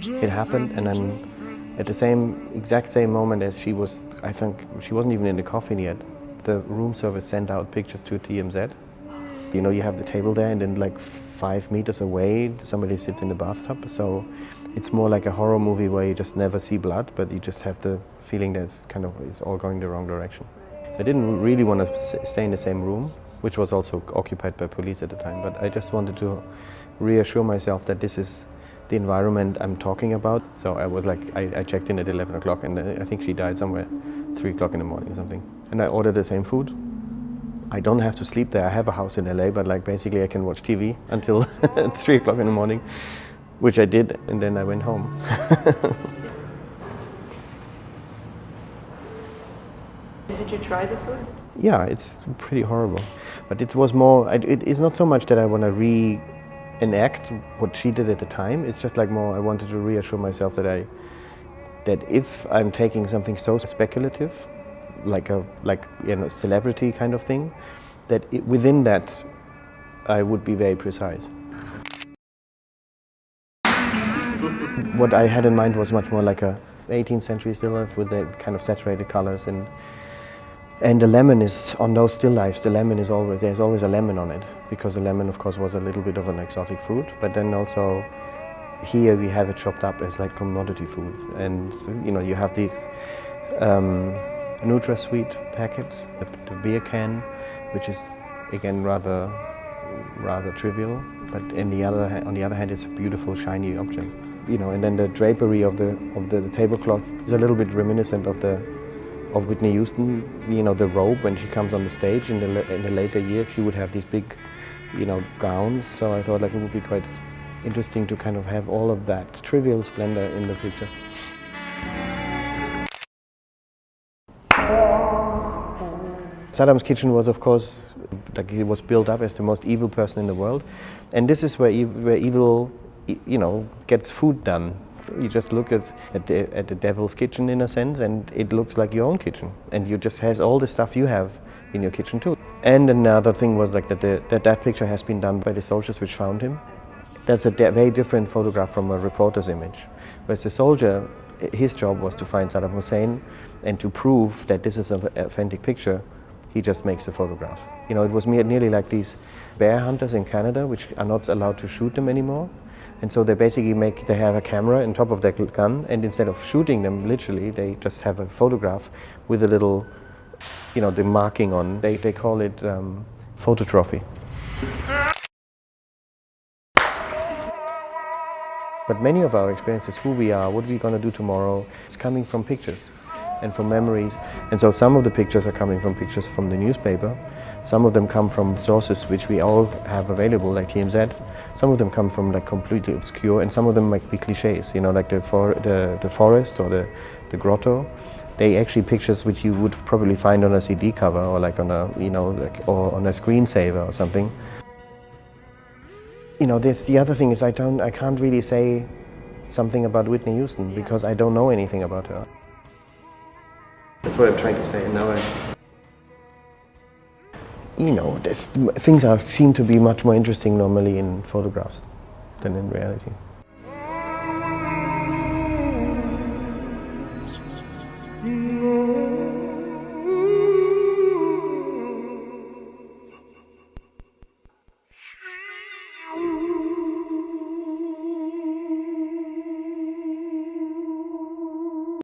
it happened, and then at the exact same moment as she was, I think she wasn't even in the coffin yet, the room service sent out pictures to TMZ. You know, you have the table there, and then like 5 meters away, somebody sits in the bathtub. So it's more like a horror movie where you just never see blood, but you just have the feeling that it's all going the wrong direction. I didn't really want to stay in the same room, which was also occupied by police at the time, but I just wanted to reassure myself that this is the environment I'm talking about. So I was like, I checked in at 11 o'clock, and I think she died somewhere 3 o'clock in the morning or something. And I ordered the same food. I don't have to sleep there. I have a house in LA, but like basically I can watch TV until 3 o'clock in the morning, which I did, and then I went home. Did you try the food? Yeah, it's pretty horrible. But it was more, it is not so much that I want to reenact what she did at the time. It's just like more I wanted to reassure myself that if I'm taking something so speculative, like celebrity kind of thing, that within that I would be very precise. What I had in mind was much more like a 18th century still life with the kind of saturated colors, and the lemon is on those still lifes. The lemon is there's always a lemon on it, because the lemon of course was a little bit of an exotic fruit, but then also here we have it chopped up as like commodity food, and you know, you have these NutraSweet packets, the beer can, which is again rather trivial, but on the other hand, it's a beautiful shiny object. You know, and then the drapery of the tablecloth is a little bit reminiscent of Whitney Houston. You know, the robe when she comes on the stage in the later years, she would have these big, you know, gowns. So I thought like it would be quite interesting to kind of have all of that trivial splendor in the picture. Saddam's kitchen was, of course, like he was built up as the most evil person in the world, and this is where evil, you know, gets food done. You just look at the devil's kitchen in a sense, and it looks like your own kitchen, and you just has all the stuff you have in your kitchen too. And another thing was like that picture has been done by the soldiers which found him. That's a very different photograph from a reporter's image. Whereas the soldier, his job was to find Saddam Hussein, and to prove that this is an authentic picture, he just makes the photograph. You know, it was nearly like these bear hunters in Canada, which are not allowed to shoot them anymore. And so they basically they have a camera on top of their gun, and instead of shooting them literally, they just have a photograph with a little, you know, the marking on. They call it photo trophy. But many of our experiences, who we are, what we're going to do tomorrow, is coming from pictures and from memories. And so some of the pictures are coming from pictures from the newspaper. Some of them come from sources which we all have available, like TMZ. Some of them come from like completely obscure, and some of them might be cliches, you know, like the forest or the grotto. They actually pictures which you would probably find on a CD cover, or like on a, you know, like, or on a screensaver or something. You know, the other thing is I can't really say something about Whitney Houston because I don't know anything about her. That's what I'm trying to say. Now you know, things seem to be much more interesting normally in photographs than in reality.